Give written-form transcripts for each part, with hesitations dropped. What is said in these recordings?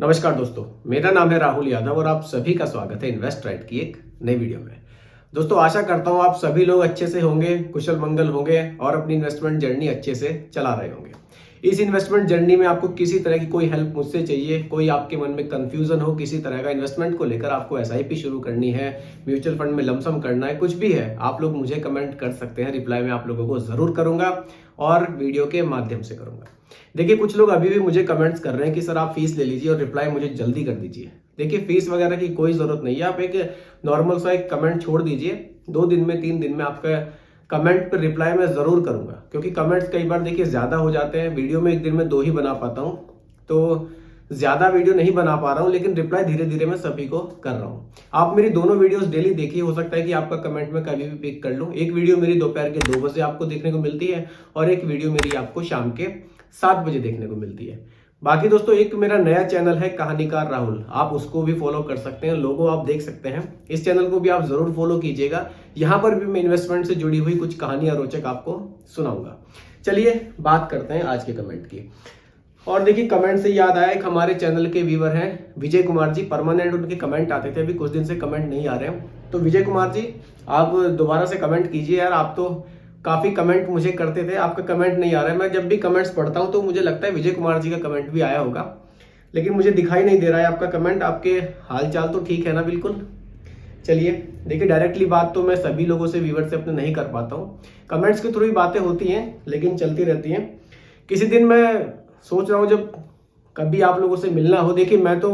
नमस्कार दोस्तों, मेरा नाम है राहुल यादव और आप सभी का स्वागत है इन्वेस्ट राइट की एक नई वीडियो में। दोस्तों, आशा करता हूं आप सभी लोग अच्छे से होंगे, कुशल मंगल होंगे और अपनी इन्वेस्टमेंट जर्नी अच्छे से चला रहे होंगे। इस इन्वेस्टमेंट जर्नी में आपको किसी तरह की कोई हेल्प मुझसे चाहिए, कोई आपके मन में कंफ्यूजन हो किसी तरह का इन्वेस्टमेंट को लेकर, आपको एसआईपी शुरू करनी है, म्यूचुअल फंड में लमसम करना है, कुछ भी है, आप लोग मुझे कमेंट कर सकते हैं। रिप्लाई मैं आप लोगों को जरूर करूंगा और वीडियो के माध्यम से करूंगा। देखिए, कुछ लोग अभी भी मुझे कमेंट्स कर रहे हैं कि सर आप फीस ले लीजिए और रिप्लाई मुझे जल्दी कर दीजिए। देखिए, फीस वगैरह की कोई जरूरत नहीं है। आप एक नॉर्मल सा एक कमेंट छोड़ दीजिए, 2 दिन में 3 दिन में आपका कमेंट पर रिप्लाई मैं जरूर करूंगा, क्योंकि कमेंट्स कई बार देखिए ज्यादा हो जाते हैं। वीडियो में एक दिन में 2 ही बना पाता हूं, तो ज्यादा वीडियो नहीं बना पा रहा हूं, लेकिन रिप्लाई धीरे धीरे मैं सभी को कर रहा हूं। आप मेरी दोनों वीडियोस डेली देखिए, हो सकता है कि आपका कमेंट में कभी भी पिक कर लूं। एक वीडियो मेरी दोपहर के 2 बजे आपको देखने को मिलती है और एक वीडियो मेरी आपको शाम के 7 बजे देखने को मिलती है। बाकी दोस्तों, एक मेरा नया चैनल है कहानीकार राहुल, आप उसको भी फॉलो कर सकते हैं। लोगो आप देख सकते हैं, इस चैनल को भी आप जरूर फॉलो कीजिएगा। यहां पर भी मैं इन्वेस्टमेंट से जुड़ी हुई कुछ कहानियां रोचक आपको सुनाऊंगा। चलिए बात करते हैं आज के कमेंट की। और देखिए, कमेंट से याद आया, एक हमारे चैनल के व्यूवर हैं विजय कुमार जी, परमानेंट उनके कमेंट आते थे, अभी कुछ दिन से कमेंट नहीं आ रहे हैं। तो विजय कुमार जी, आप दोबारा से कमेंट कीजिए यार। आप तो काफी कमेंट मुझे करते थे, आपका कमेंट नहीं आ रहा है। मैं जब भी कमेंट्स पढ़ता हूं तो मुझे लगता है विजय कुमार जी का कमेंट भी आया होगा, लेकिन मुझे दिखाई नहीं दे रहा है आपका कमेंट। आपके हालचाल तो ठीक है ना? बिल्कुल। चलिए, देखिए, डायरेक्टली बात तो मैं सभी लोगों से, व्यूवर से अपने नहीं कर पाता हूँ। कमेंट्स के थ्रू ही बातें होती हैं, लेकिन चलती रहती हैं। किसी दिन मैं सोच रहा हूँ जब कभी आप लोगों से मिलना हो। देखिए, मैं तो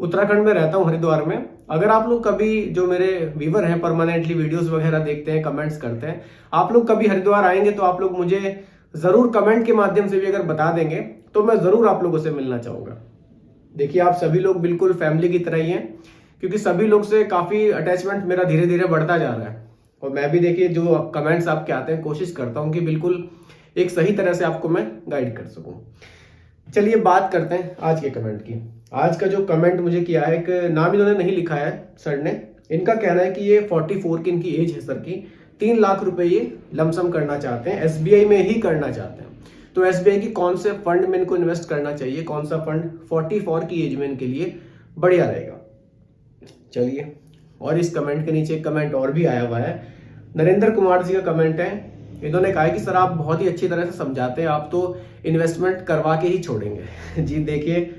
उत्तराखंड में रहता हूँ, हरिद्वार में। अगर आप लोग कभी, जो मेरे व्यूवर हैं, परमानेंटली वीडियोस वगैरह देखते हैं, कमेंट्स करते हैं, आप लोग कभी हरिद्वार आएंगे तो आप लोग मुझे जरूर कमेंट के माध्यम से भी अगर बता देंगे तो मैं जरूर आप लोगों से मिलना चाहूंगा। देखिए, आप सभी लोग बिल्कुल फैमिली की तरह ही हैं, क्योंकि सभी लोग से काफी अटैचमेंट मेरा धीरे धीरे बढ़ता जा रहा है। और मैं भी देखिए, जो कमेंट्स आपके आते हैं, कोशिश करता हूँ कि बिल्कुल एक सही तरह से आपको मैं गाइड कर सकूं। चलिए बात करते हैं आज के कमेंट की। आज का जो कमेंट मुझे किया है, एक नाम इन्होंने नहीं लिखा है सर ने। इनका कहना है कि ये 44 की इनकी एज है सर की, 3 लाख रुपए ये लमसम करना चाहते हैं, एसबीआई में ही करना चाहते हैं। तो एसबीआई की कौन से फंड में इनको इन्वेस्ट करना चाहिए, कौन सा फंड 44 की एज में इनके लिए बढ़िया रहेगा? चलिए, और इस कमेंट के नीचे एक कमेंट और भी आया हुआ है, नरेंद्र कुमार जी का कमेंट है। इन्होंने कहा है कि सर आप बहुत ही अच्छी तरह से समझाते हैं, आप तो इन्वेस्टमेंट करवा के ही छोड़ेंगे। जी देखिए,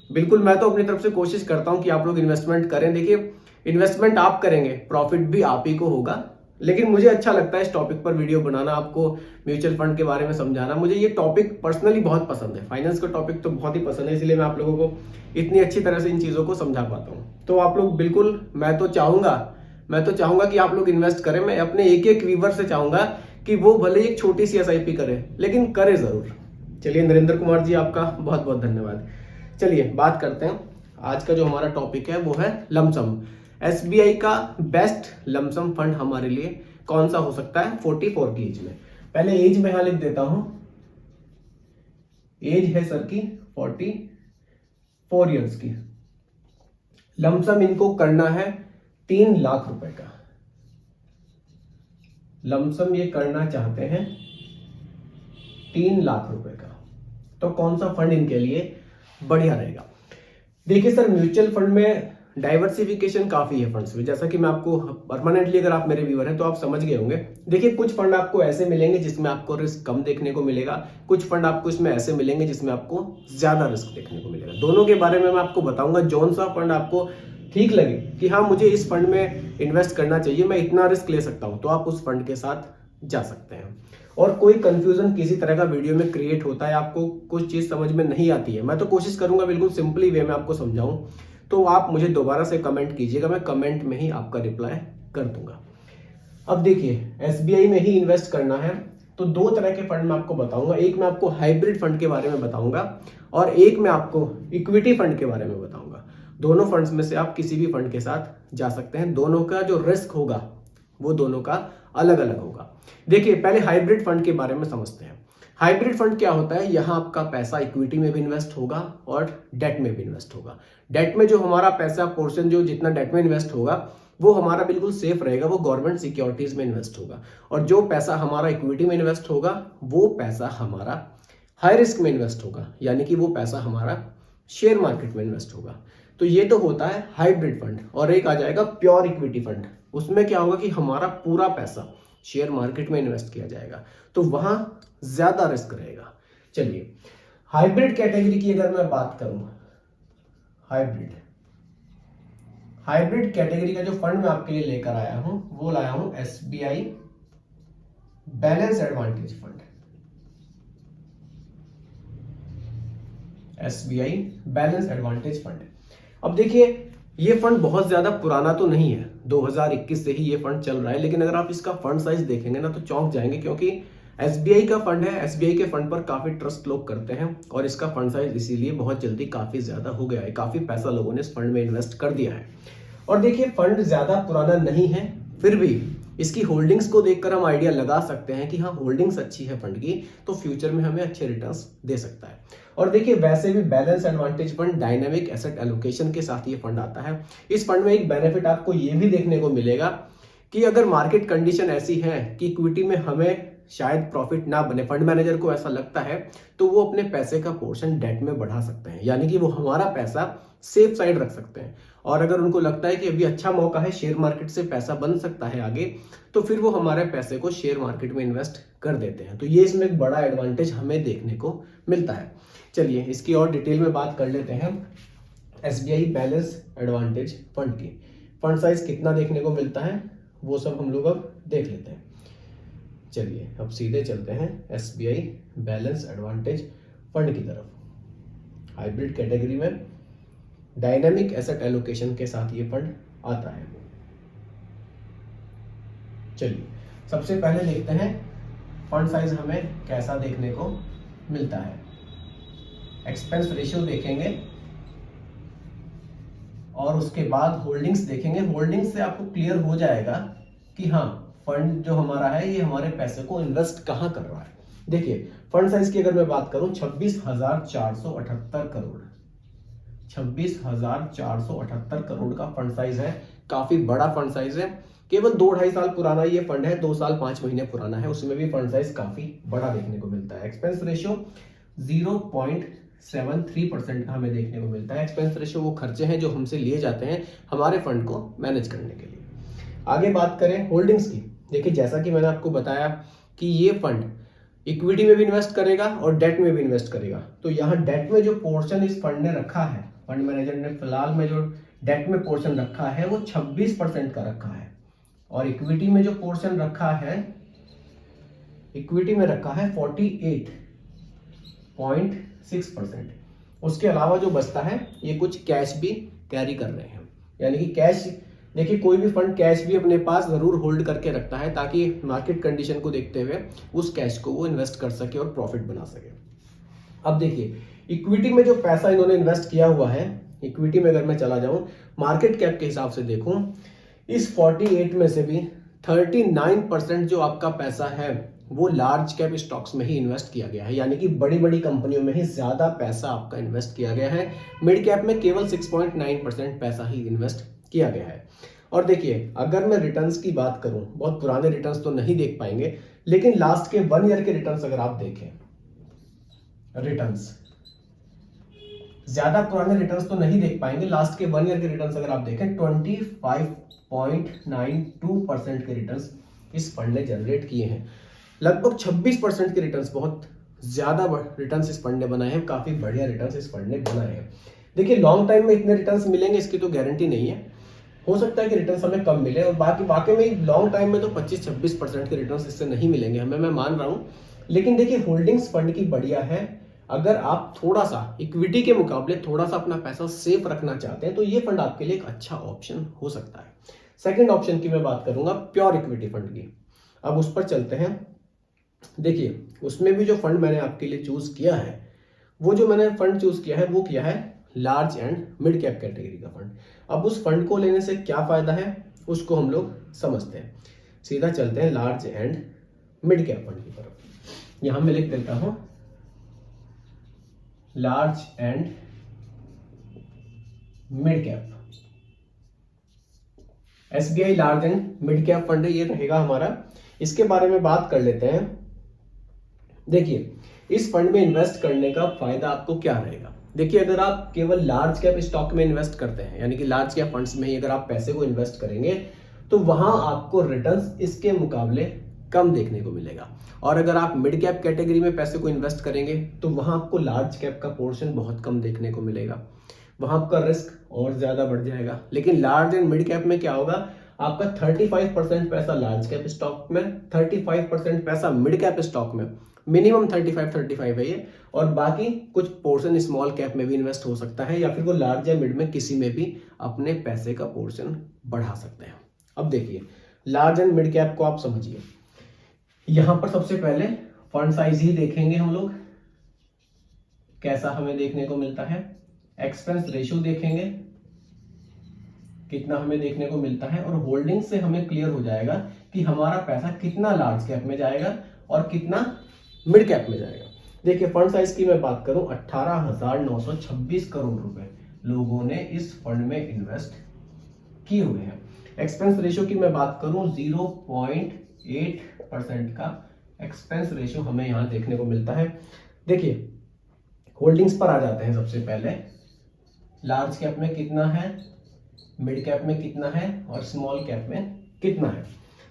बिल्कुल, मैं तो अपनी तरफ से कोशिश करता हूं कि आप लोग इन्वेस्टमेंट करें। देखिए, इन्वेस्टमेंट आप करेंगे, प्रॉफिट भी आप ही को होगा। लेकिन मुझे अच्छा लगता है इस टॉपिक पर वीडियो बनाना, आपको म्यूचुअल फंड के बारे में समझाना। मुझे ये टॉपिक पर्सनली बहुत पसंद है, फाइनेंस का टॉपिक तो बहुत ही पसंद है, इसलिए मैं आप लोगों को इतनी अच्छी तरह से इन चीजों को समझा पाता हूँ। तो आप लोग बिल्कुल, मैं तो चाहूंगा कि आप लोग इन्वेस्ट करें। मैं अपने एक एक व्यूवर से चाहूंगा कि वो भले एक छोटी सी एसआईपी करे, लेकिन करे जरूर। चलिए, नरेंद्र कुमार जी, आपका बहुत बहुत धन्यवाद। चलिए बात करते हैं। आज का जो हमारा टॉपिक है वो है लमसम। एसबीआई का बेस्ट लमसम फंड हमारे लिए कौन सा हो सकता है 44 की एज में? पहले एज में यहां लिख देता हूं। एज है सर की 44 ईयर्स की। लमसम इनको करना है 3 लाख रुपए का। लमसम ये करना चाहते हैं 3 लाख रुपए का। तो कौन सा फंड इनके लिए बढ़िया रहेगा? देखिए सर, म्यूचुअल फंड में डाइवर्सिफिकेशन काफी है फंड्स में। जैसा कि मैं आपको परमानेंटली, अगर आप मेरे व्यूअर हैं तो आप समझ गए होंगे। देखिए, कुछ फंड आपको ऐसे मिलेंगे जिसमें आपको रिस्क कम देखने को मिलेगा, कुछ फंड आपको इसमें ऐसे मिलेंगे जिसमें आपको ज्यादा रिस्क देखने को मिलेगा। दोनों के बारे में मैं आपको बताऊंगा। जौन सा फंड आपको ठीक लगे कि हाँ, मुझे इस फंड में इन्वेस्ट करना चाहिए, मैं इतना रिस्क ले सकता हूं, तो आप उस फंड के साथ जा सकते हैं। और कोई कंफ्यूजन किसी तरह का वीडियो में क्रिएट होता है, आपको कुछ चीज समझ में नहीं आती है, मैं तो कोशिश करूंगा बिल्कुल सिंपली वे में आपको समझाऊं, तो आप मुझे दोबारा से कमेंट कीजिएगा, मैं कमेंट में ही आपका रिप्लाई कर दूंगा। अब देखिए, एसबीआई में ही इन्वेस्ट करना है तो 2 तरह के फंड मैं आपको बताऊंगा। एक मैं आपको हाइब्रिड फंड के बारे में बताऊंगा और एक मैं आपको इक्विटी फंड के बारे में बताऊंगा। दोनों फंड्स में से आप किसी भी फंड के साथ जा सकते हैं। दोनों का जो रिस्क होगा वो दोनों का अलग अलग होगा। देखिए, पहले हाइब्रिड फंड के बारे में समझते हैं। हाइब्रिड फंड क्या होता है? यहां आपका पैसा इक्विटी में भी इन्वेस्ट होगा और डेट में भी इन्वेस्ट होगा। डेट में जो हमारा पैसा पोर्शन, जो जितना डेट में इन्वेस्ट होगा वो हमारा बिल्कुल सेफ रहेगा, वो गवर्नमेंट सिक्योरिटीज में इन्वेस्ट होगा। और जो पैसा हमारा इक्विटी में इन्वेस्ट होगा वो पैसा हमारा हाई रिस्क में इन्वेस्ट होगा, यानी कि वो पैसा हमारा शेयर मार्केट में इन्वेस्ट होगा। तो ये तो होता है हाइब्रिड फंड। और एक आ जाएगा प्योर इक्विटी फंड। उसमें क्या होगा कि हमारा पूरा पैसा शेयर मार्केट में इन्वेस्ट किया जाएगा, तो वहां ज्यादा रिस्क रहेगा। चलिए हाइब्रिड कैटेगरी की अगर मैं बात करूं, हाइब्रिड कैटेगरी का जो फंड मैं आपके लिए लेकर आया हूं वो लाया हूं SBI balance advantage fund. SBI balance advantage fund. अब देखिए ये फंड बहुत ज्यादा पुराना तो नहीं है, 2021 से ही ये फंड चल रहा है, लेकिन अगर आप इसका फंड साइज देखेंगे ना तो चौंक जाएंगे, क्योंकि एसबीआई का फंड है। एसबीआई के फंड पर काफी ट्रस्ट लोग करते हैं और इसका फंड साइज इसीलिए बहुत जल्दी काफी ज्यादा हो गया है। काफी पैसा लोगों ने इस फंड में इन्वेस्ट कर दिया है। और देखिए फंड ज्यादा पुराना नहीं है, फिर भी इसकी होल्डिंग्स को देखकर हम आइडिया लगा सकते हैं कि हाँ होल्डिंग्स अच्छी है फंड की, तो फ्यूचर में हमें अच्छे रिटर्न्स दे सकता है। और देखिए वैसे भी balance advantage fund dynamic asset allocation के साथ ये फंड आता है। इस फंड में एक बेनिफिट आपको ये भी देखने को मिलेगा कि अगर मार्केट कंडीशन ऐसी है कि इक्विटी में हमें शायद प्रॉफिट ना बने, फंड मैनेजर को ऐसा लगता है, तो वो अपने पैसे का पोर्शन डेट में बढ़ा सकते हैं, यानी कि वो हमारा पैसा सेफ साइड रख सकते हैं। और अगर उनको लगता है कि अभी अच्छा मौका है, शेयर मार्केट से पैसा बन सकता है आगे, तो फिर वो हमारे पैसे को शेयर मार्केट में इन्वेस्ट कर देते हैं। तो ये इसमें एक बड़ा एडवांटेज हमें देखने को मिलता है। चलिए इसकी और डिटेल में बात कर लेते हैं एसबीआई बैलेंस एडवांटेज फंड की। फंड साइज कितना देखने को मिलता है वो सब हम लोग अब देख लेते हैं। चलिए अब सीधे चलते हैं एसबीआई बैलेंस एडवांटेज फंड की तरफ। हाइब्रिड कैटेगरी में डायनामिक एसेट एलोकेशन के साथ ये फंड आता है। चलिए सबसे पहले देखते हैं फंड साइज हमें कैसा देखने को मिलता है। एक्सपेंस रेशियो देखेंगे और उसके बाद होल्डिंग्स देखेंगे। होल्डिंग्स से आपको क्लियर हो जाएगा कि हाँ फंड जो हमारा है ये हमारे पैसे को इन्वेस्ट कहां कर रहा है। देखिए फंड साइज की अगर मैं बात करूं 26,478 करोड़, 26,478 करोड़ का फंड साइज है। काफी बड़ा फंड साइज है। केवल 2-2.5 साल पुराना ये फंड है, 2 साल 5 महीने पुराना है, उसमें भी फंड साइज काफी बड़ा देखने को मिलता है। एक्सपेंस रेशियो 0.73% का हमें देखने को मिलता है। एक्सपेंस रेशियो वो खर्चे हैं जो हमसे लिए जाते हैं हमारे फंड को मैनेज करने के लिए। आगे बात करें होल्डिंग्स की। देखिए जैसा कि मैंने आपको बताया कि ये फंड इक्विटी में भी इन्वेस्ट करेगा और डेट में भी इन्वेस्ट करेगा। तो यहाँ डेट में जो पोर्शन इस फंड ने रखा है, फंड मैनेजर ने फिलहाल में जो डेट में पोर्शन रखा है वो 26% का रखा है, और इक्विटी में जो पोर्शन रखा है, इक्विटी में रखा है 48.6%। उसके अलावा जो बचता है ये कुछ कैश भी कैरी कर रहे हैं, यानी कि कैश, देखिए कोई भी फंड कैश भी अपने पास जरूर होल्ड करके रखता है ताकि मार्केट कंडीशन को देखते हुए उस कैश को वो इन्वेस्ट कर सके और प्रॉफिट बना सके। अब देखिए इक्विटी में जो पैसा इन्होंने इन्वेस्ट किया हुआ है, इक्विटी में अगर मैं चला जाऊं मार्केट कैप के हिसाब से देखूं, इस 48 में से भी 39% जो आपका पैसा है वो लार्ज कैप स्टॉक्स में ही इन्वेस्ट किया गया है, यानी कि बड़ी बड़ी कंपनियों में ही ज्यादा पैसा आपका इन्वेस्ट किया गया है। मिड कैप में केवल 6.9% पैसा ही इन्वेस्ट किया गया है। और देखिए अगर मैं रिटर्न्स की बात करूं, बहुत पुराने रिटर्न्स तो नहीं देख पाएंगे, लेकिन लास्ट के 1 ईयर के रिटर्न्स अगर आप देखें, रिटर्न्स ज्यादा पुराने रिटर्न्स तो नहीं देख पाएंगे, लास्ट के 1 ईयर के रिटर्न्स अगर आप देखें 25.92% के रिटर्न्स इस फंड ने जनरेट किए हैं। लगभग 26% के रिटर्न्स, बहुत ज्यादा रिटर्न्स इस फंड ने बनाए हैं। काफी बढ़िया रिटर्न्स इस फंड ने बनाए हैं। देखिए लॉन्ग टाइम में इतने रिटर्न्स मिलेंगे इसकी तो गारंटी नहीं है, हो सकता है कि रिटर्न्स हमें कम मिले, और बाकी में लॉन्ग टाइम में तो 25-26% के रिटर्न्स इससे नहीं मिलेंगे हमें, मैं मान रहा हूं। लेकिन देखिए होल्डिंग्स फंड की बढ़िया है। अगर आप थोड़ा सा इक्विटी के मुकाबले थोड़ा सा अपना पैसा सेफ रखना चाहते हैं तो ये फंड आपके लिए एक अच्छा ऑप्शन हो सकता है। सेकंड ऑप्शन की मैं बात करूंगा प्योर इक्विटी फंड की। अब उस पर चलते हैं। देखिए उसमें भी जो फंड मैंने आपके लिए चूज किया है, वो जो मैंने फंड चूज किया है वो किया है large and mid cap category का फंड। अब उस फंड को लेने से क्या फायदा है उसको हम लोग समझते हैं। सीधा चलते हैं large and mid cap fund की तरफ। यहां मैं लिख देता हूं large and mid cap. SBI large and mid cap fund ये रहेगा हमारा। इसके बारे में बात कर लेते हैं। देखिए इस फंड में इन्वेस्ट करने का फायदा आपको क्या रहेगा। देखिए, अगर आप केवल लार्ज कैप स्टॉक में इन्वेस्ट करते हैं, यानी कि लार्ज कैप फंड्स में ही अगर आप पैसे को इन्वेस्ट करेंगे, तो वहां आपको रिटर्न्स इसके मुकाबले कम देखने को मिलेगा। और अगर आप मिड कैप कैटेगरी में पैसे को इन्वेस्ट करेंगे, तो वहां आपको लार्ज कैप का पोर्शन बहुत कम देखने को मिलेगा, वहां आपका रिस्क और ज्यादा बढ़ जाएगा। लेकिन लार्ज एंड मिड कैप में क्या होगा, आपका 35% पैसा लार्ज कैप स्टॉक में, 35% पैसा मिड कैप स्टॉक में, मिनिमम 35 है ये, और बाकी कुछ पोर्शन स्मॉल कैप में भी इन्वेस्ट हो सकता है, या फिर वो लार्ज या मिड में किसी में भी अपने पैसे का पोर्शन बढ़ा सकते हैं। अब देखिए, लार्ज एंड मिड कैप को आप समझिए। यहां पर सबसे पहले फंड साइज ही देखेंगे हम लोग, कैसा हमें देखने को मिलता है। एक्सपेंस रेशियो देखेंगे कितना हमें देखने को मिलता है, और होल्डिंग से हमें क्लियर हो जाएगा कि हमारा पैसा कितना लार्ज कैप में जाएगा और कितना मिड कैप में जाएगा। देखिए, फंड साइज की मैं बात करूं, 18,926 करोड़ रुपए लोगों ने इस फंड में इन्वेस्ट किए हुए हैं। एक्सपेंस रेशियो की मैं बात करूं, 0.8% का एक्सपेंस रेशियो हमें यहां देखने को मिलता है। देखिए, होल्डिंग्स पर आ जाते हैं। सबसे पहले लार्ज कैप में कितना है, मिड कैप में कितना है और स्मॉल कैप में कितना है।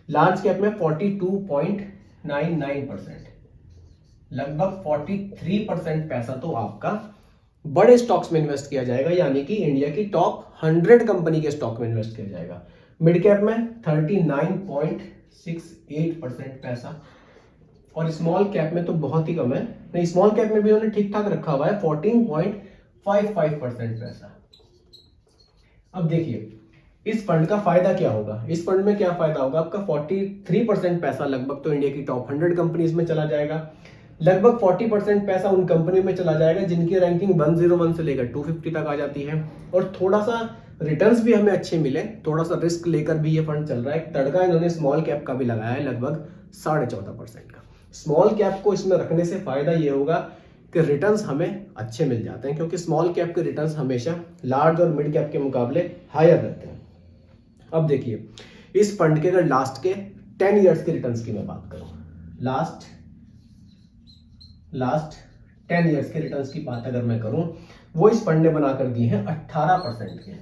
लार्ज कैप में 42.99%, लगभग 43% पैसा तो आपका बड़े स्टॉक्स में इन्वेस्ट किया जाएगा, यानी कि इंडिया की टॉप 100 कंपनी के स्टॉक में इन्वेस्ट किया जाएगा। मिड कैप में 39.68% पैसा, और स्मॉल कैप में तो बहुत ही कम है। नहीं, स्मॉल कैप में भी उन्होंने ठीक ठाक रखा हुआ है, 14.55% पैसा। अब देखिए, इस फंड का फायदा क्या होगा। इस फंड में क्या फायदा होगा, आपका 43% पैसा लगभग तो इंडिया की टॉप 100 कंपनीज में चला जाएगा। लगभग 40% पैसा उन कंपनी में चला जाएगा जिनकी रैंकिंग 101 से लेकर 250 तक आ जाती है, और थोड़ा सा रिटर्न्स भी हमें अच्छे मिले, थोड़ा सा रिस्क लेकर भी ये फंड चल रहा है। तड़का इन्होंने स्मॉल कैप का भी लगाया है, लगभग 14.5% का। स्मॉल कैप को इसमें रखने से फायदा ये होगा कि रिटर्न्स हमें अच्छे मिल जाते हैं, क्योंकि स्मॉल कैप के रिटर्न्स हमेशा लार्ज और मिड कैप के मुकाबले हायर रहते हैं। अब देखिए, इस फंड के अगर लास्ट के 10 इयर्स के रिटर्न्स की मैं बात करूं, लास्ट 10 इयर्स के रिटर्न्स की बात अगर मैं करूं, वो इस फंड ने बनाकर दिए हैं 18% के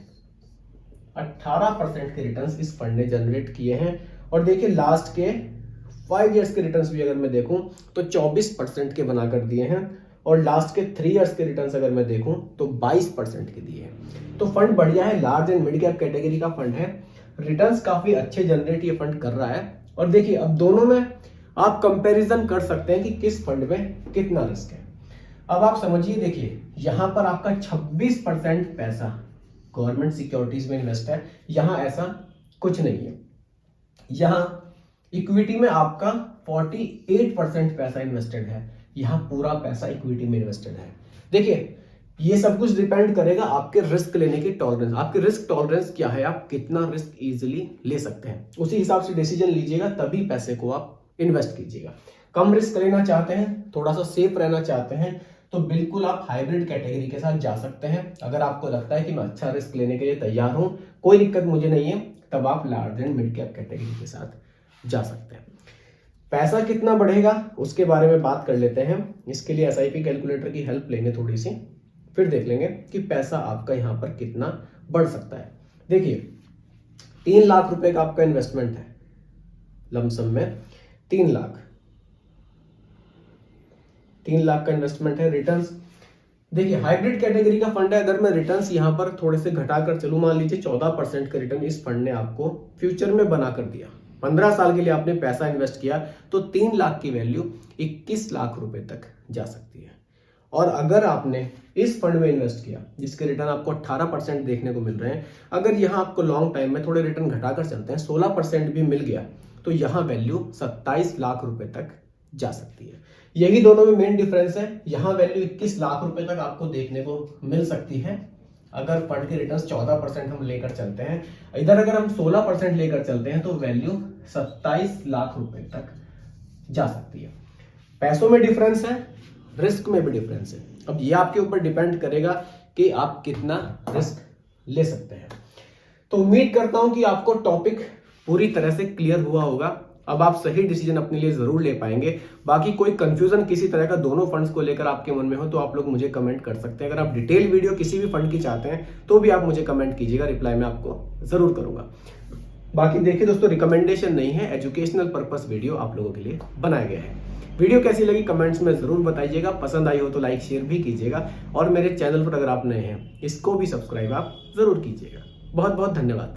18% के रिटर्न्स इस फंड ने जनरेट किए हैं। और देखिए, लास्ट के 5 इयर्स के रिटर्न्स भी अगर मैं देखूं तो 24% के बनाकर दिए हैं, और लास्ट के 3 इयर्स के रिटर्न्स अगर मैं देखूं तो 22% के दिए हैं। तो फंड बढ़िया है, large and mid cap category का फंड है, रिटर्न्स काफी अच्छे जनरेट ये फंड कर रहा है। और देखिए, अब दोनों में आप कंपैरिजन कर सकते हैं कि किस फंड में कितना रिस्क है। अब आप समझिए, देखिए यहां पर आपका 26% पैसा गवर्नमेंट सिक्योरिटीज में इन्वेस्ट है, यहां ऐसा कुछ नहीं है। यहां इक्विटी में आपका 48% पैसा इन्वेस्टेड है, यहां पूरा पैसा इक्विटी में इन्वेस्टेड है। देखिए, ये सब कुछ डिपेंड करेगा आपके रिस्क लेने की टॉलरेंस। आपकी रिस्क टॉलरेंस क्या है, आप कितना रिस्क इजीली ले सकते हैं, उसी हिसाब से डिसीजन लीजिएगा, तभी पैसे को आप इन्वेस्ट कीजिएगा। कम रिस्क लेना चाहते हैं, थोड़ा सा सेफ रहना चाहते हैं, तो बिल्कुल आप हाइब्रिड कैटेगरी के साथ जा सकते हैं। अगर आपको लगता है कि मैं अच्छा रिस्क लेने के लिए तैयार हूं, कोई दिक्कत मुझे नहीं है, तब आप large and mid cap category के साथ जा सकते हैं। पैसा कितना बढ़ेगा उसके बारे में बात कर लेते हैं। इसके लिए एसआईपी कैलकुलेटर की हेल्प लेंगे थोड़ी सी, फिर देख लेंगे कि पैसा आपका यहां पर कितना बढ़ सकता है। देखिए, 3 लाख रुपए का आपका इन्वेस्टमेंट है, लमसम में 3 लाख का इन्वेस्टमेंट है। रिटर्न्स देखिए, हाइब्रिड कैटेगरी का फंड है, अगर मैं रिटर्न्स यहां पर थोड़े से घटाकर चलूं, मान लीजिए 14% का रिटर्न इस फंड ने आपको फ्यूचर में बनाकर दिया, 15 साल के लिए आपने पैसा इन्वेस्ट किया, तो 3 लाख की वैल्यू 21 लाख रुपए तक जा सकती है। और अगर आपने इस फंड में इन्वेस्ट किया जिसके रिटर्न आपको 18% देखने को मिल रहे हैं, अगर यहां आपको लॉन्ग टाइम में थोड़े रिटर्न घटाकर चलते हैं, 16% भी मिल गया, तो यहां वैल्यू 27 लाख रुपए तक जा सकती है। यही दोनों में मेन डिफरेंस है। यहां वैल्यू 21 लाख रुपए तक आपको देखने को मिल सकती है अगर फंड के रिटर्न्स 14% हम लेकर चलते हैं। इधर अगर हम 16% लेकर चलते हैं तो वैल्यू 27 लाख रुपए तक जा सकती है। पैसों में डिफरेंस है, रिस्क में भी डिफरेंस है। अब ये आपके ऊपर डिपेंड करेगा कि आप कितना रिस्क ले सकते हैं। तो उम्मीद करता हूं कि आपको टॉपिक पूरी तरह से क्लियर हुआ होगा। अब आप सही डिसीजन अपने लिए जरूर ले पाएंगे। बाकी कोई कंफ्यूजन किसी तरह का दोनों फंड्स को लेकर आपके मन में हो तो आप लोग मुझे कमेंट कर सकते हैं। अगर आप डिटेल वीडियो किसी भी फंड की चाहते हैं तो भी आप मुझे कमेंट कीजिएगा, रिप्लाई मैं आपको जरूर करूंगा। बाकी देखिए दोस्तों, रिकमेंडेशन नहीं है, एजुकेशनल पर्पस वीडियो आप लोगों के लिए बनाया गया है। वीडियो कैसी लगी कमेंट्स में जरूर बताइएगा, पसंद आई हो तो लाइक शेयर भी कीजिएगा और मेरे चैनल पर अगर आप नए हैं इसको भी सब्सक्राइब आप जरूर कीजिएगा। बहुत बहुत धन्यवाद।